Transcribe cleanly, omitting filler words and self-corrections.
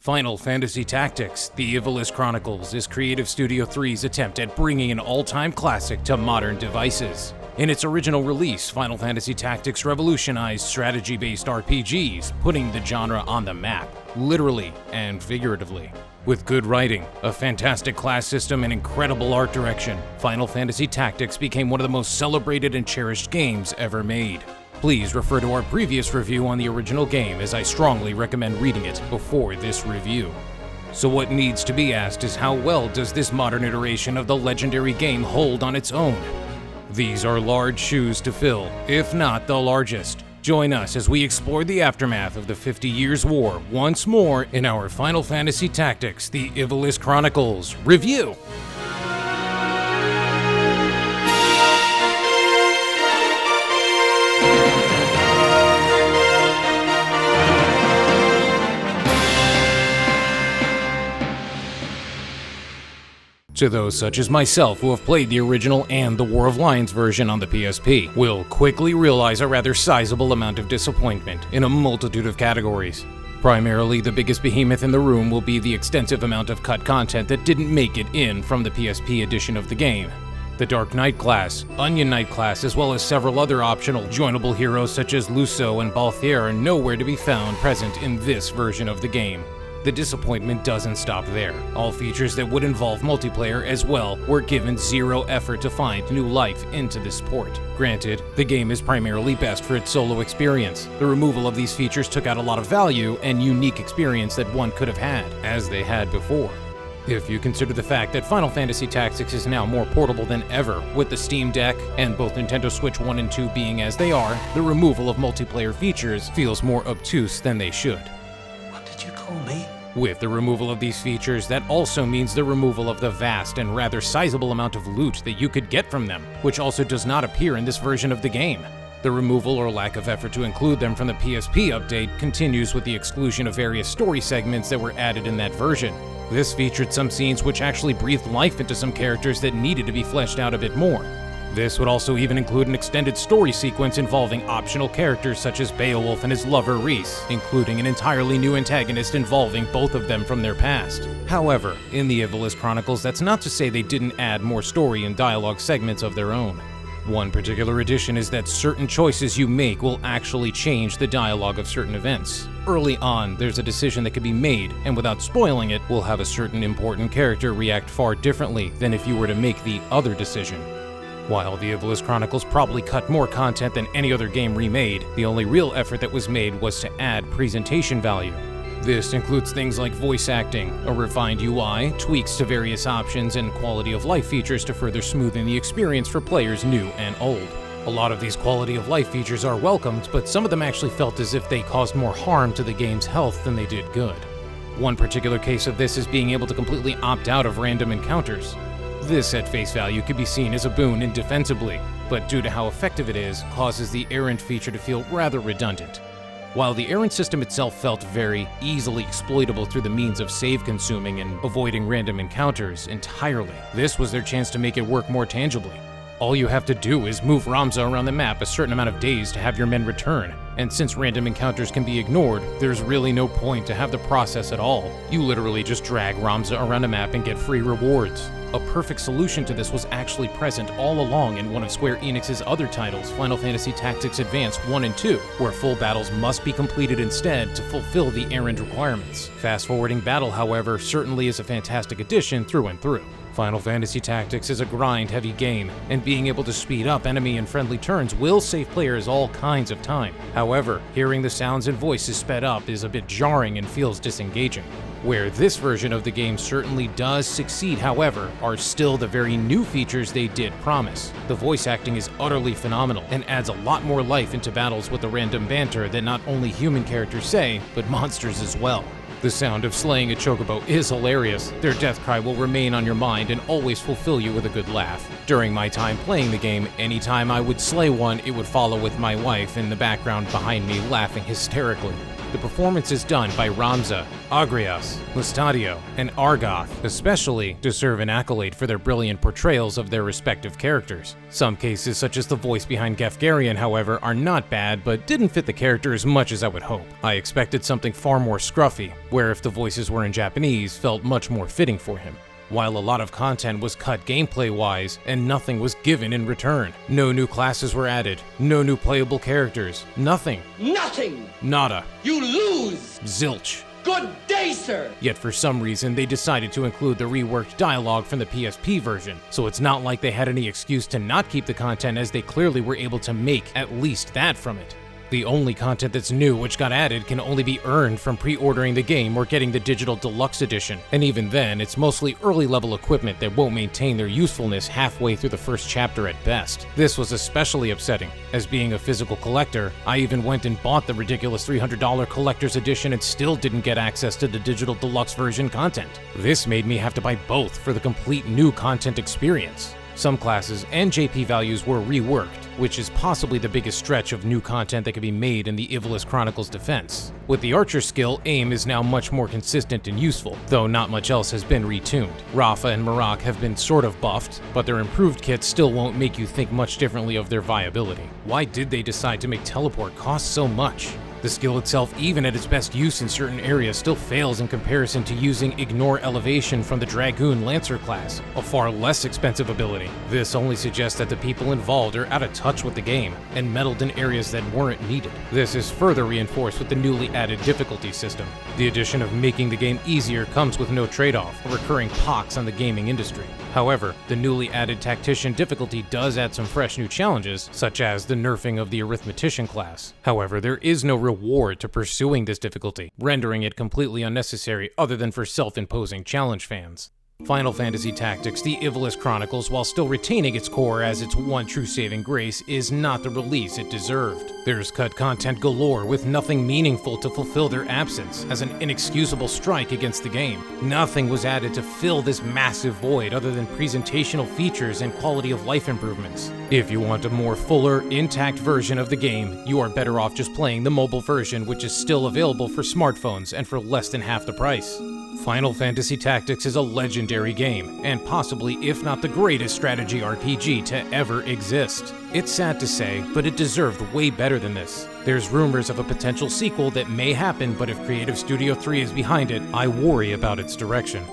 Final Fantasy Tactics: The Ivalice Chronicles is Creative Studio 3's attempt at bringing an all-time classic to modern devices. In its original release, Final Fantasy Tactics revolutionized strategy-based RPGs, putting the genre on the map, literally and figuratively. With good writing, a fantastic class system, and incredible art direction, Final Fantasy Tactics became one of the most celebrated and cherished games ever made. Please refer to our previous review on the original game, as I strongly recommend reading it before this review. So what needs to be asked is, how well does this modern iteration of the legendary game hold on its own? These are large shoes to fill, if not the largest. Join us as we explore the aftermath of the 50 Years' War once more in our Final Fantasy Tactics: The Ivalice Chronicles review. To those such as myself who have played the original and the War of Lions version on the PSP, will quickly realize a rather sizable amount of disappointment in a multitude of categories. Primarily, the biggest behemoth in the room will be the extensive amount of cut content that didn't make it in from the PSP edition of the game. The Dark Knight class, Onion Knight class, as well as several other optional joinable heroes such as Luso and Balthier are nowhere to be found present in this version of the game. The disappointment doesn't stop there. All features that would involve multiplayer as well were given zero effort to find new life into this port. Granted, the game is primarily best for its solo experience. The removal of these features took out a lot of value and unique experience that one could have had, as they had before. If you consider the fact that Final Fantasy Tactics is now more portable than ever, with the Steam Deck and both Nintendo Switch 1 and 2 being as they are, the removal of multiplayer features feels more obtuse than they should. What did you call me? With the removal of these features, that also means the removal of the vast and rather sizable amount of loot that you could get from them, which also does not appear in this version of the game. The removal or lack of effort to include them from the PSP update continues with the exclusion of various story segments that were added in that version. This featured some scenes which actually breathed life into some characters that needed to be fleshed out a bit more. This would also even include an extended story sequence involving optional characters such as Beowulf and his lover Reese, including an entirely new antagonist involving both of them from their past. However, in the Ivalice Chronicles, that's not to say they didn't add more story and dialogue segments of their own. One particular addition is that certain choices you make will actually change the dialogue of certain events. Early on, there's a decision that can be made, and without spoiling it, will have a certain important character react far differently than if you were to make the other decision. While the Ivalice Chronicles probably cut more content than any other game remade, the only real effort that was made was to add presentation value. This includes things like voice acting, a refined UI, tweaks to various options, and quality of life features to further smoothen the experience for players new and old. A lot of these quality of life features are welcomed, but some of them actually felt as if they caused more harm to the game's health than they did good. One particular case of this is being able to completely opt out of random encounters. This, at face value, could be seen as a boon indefensibly, but due to how effective it is, causes the errant feature to feel rather redundant. While the errant system itself felt very easily exploitable through the means of save consuming and avoiding random encounters entirely, this was their chance to make it work more tangibly. All you have to do is move Ramza around the map a certain amount of days to have your men return, and since random encounters can be ignored, there's really no point to have the process at all. You literally just drag Ramza around a map and get free rewards. A perfect solution to this was actually present all along in one of Square Enix's other titles, Final Fantasy Tactics Advance 1 and 2, where full battles must be completed instead to fulfill the errand requirements. Fast-forwarding battle, however, certainly is a fantastic addition through and through. Final Fantasy Tactics is a grind-heavy game, and being able to speed up enemy and friendly turns will save players all kinds of time. However, hearing the sounds and voices sped up is a bit jarring and feels disengaging. Where this version of the game certainly does succeed, however, are still the very new features they did promise. The voice acting is utterly phenomenal and adds a lot more life into battles with the random banter that not only human characters say, but monsters as well. The sound of slaying a chocobo is hilarious. Their death cry will remain on your mind and always fulfill you with a good laugh. During my time playing the game, anytime I would slay one, it would follow with my wife in the background behind me laughing hysterically. The performances done by Ramza, Agrias, Mustadio, and Argoth especially deserve an accolade for their brilliant portrayals of their respective characters. Some cases, such as the voice behind Gefgarian, however, are not bad, but didn't fit the character as much as I would hope. I expected something far more scruffy, where if the voices were in Japanese, felt much more fitting for him. While a lot of content was cut gameplay-wise, and nothing was given in return. No new classes were added, no new playable characters, nothing. Nothing! Nada. You lose! Zilch. Good day, sir! Yet for some reason, they decided to include the reworked dialogue from the PSP version, so it's not like they had any excuse to not keep the content, as they clearly were able to make at least that from it. The only content that's new which got added can only be earned from pre-ordering the game or getting the digital deluxe edition, and even then, it's mostly early level equipment that won't maintain their usefulness halfway through the first chapter at best. This was especially upsetting, as being a physical collector, I even went and bought the ridiculous $300 collector's edition and still didn't get access to the digital deluxe version content. This made me have to buy both for the complete new content experience. Some classes and JP values were reworked, which is possibly the biggest stretch of new content that could be made in the Ivalice Chronicles defense. With the archer skill, aim is now much more consistent and useful, though not much else has been retuned. Rafa and Marak have been sort of buffed, but their improved kits still won't make you think much differently of their viability. Why did they decide to make teleport cost so much? The skill itself, even at its best use in certain areas, still fails in comparison to using Ignore Elevation from the Dragoon Lancer class, a far less expensive ability. This only suggests that the people involved are out of touch with the game, and meddled in areas that weren't needed. This is further reinforced with the newly added difficulty system. The addition of making the game easier comes with no trade-off, a recurring pox on the gaming industry. However, the newly added Tactician difficulty does add some fresh new challenges, such as the nerfing of the Arithmetician class. However, there is no reward to pursuing this difficulty, rendering it completely unnecessary other than for self-imposing challenge fans. Final Fantasy Tactics: The Ivalice Chronicles, while still retaining its core as its one true saving grace, is not the release it deserved. There's cut content galore with nothing meaningful to fulfill their absence, as an inexcusable strike against the game. Nothing was added to fill this massive void other than presentational features and quality of life improvements. If you want a more fuller, intact version of the game, you are better off just playing the mobile version, which is still available for smartphones and for less than half the price. Final Fantasy Tactics is a legendary game, and possibly, if not the greatest strategy RPG to ever exist. It's sad to say, but it deserved way better than this. There's rumors of a potential sequel that may happen, but if Creative Studio 3 is behind it, I worry about its direction.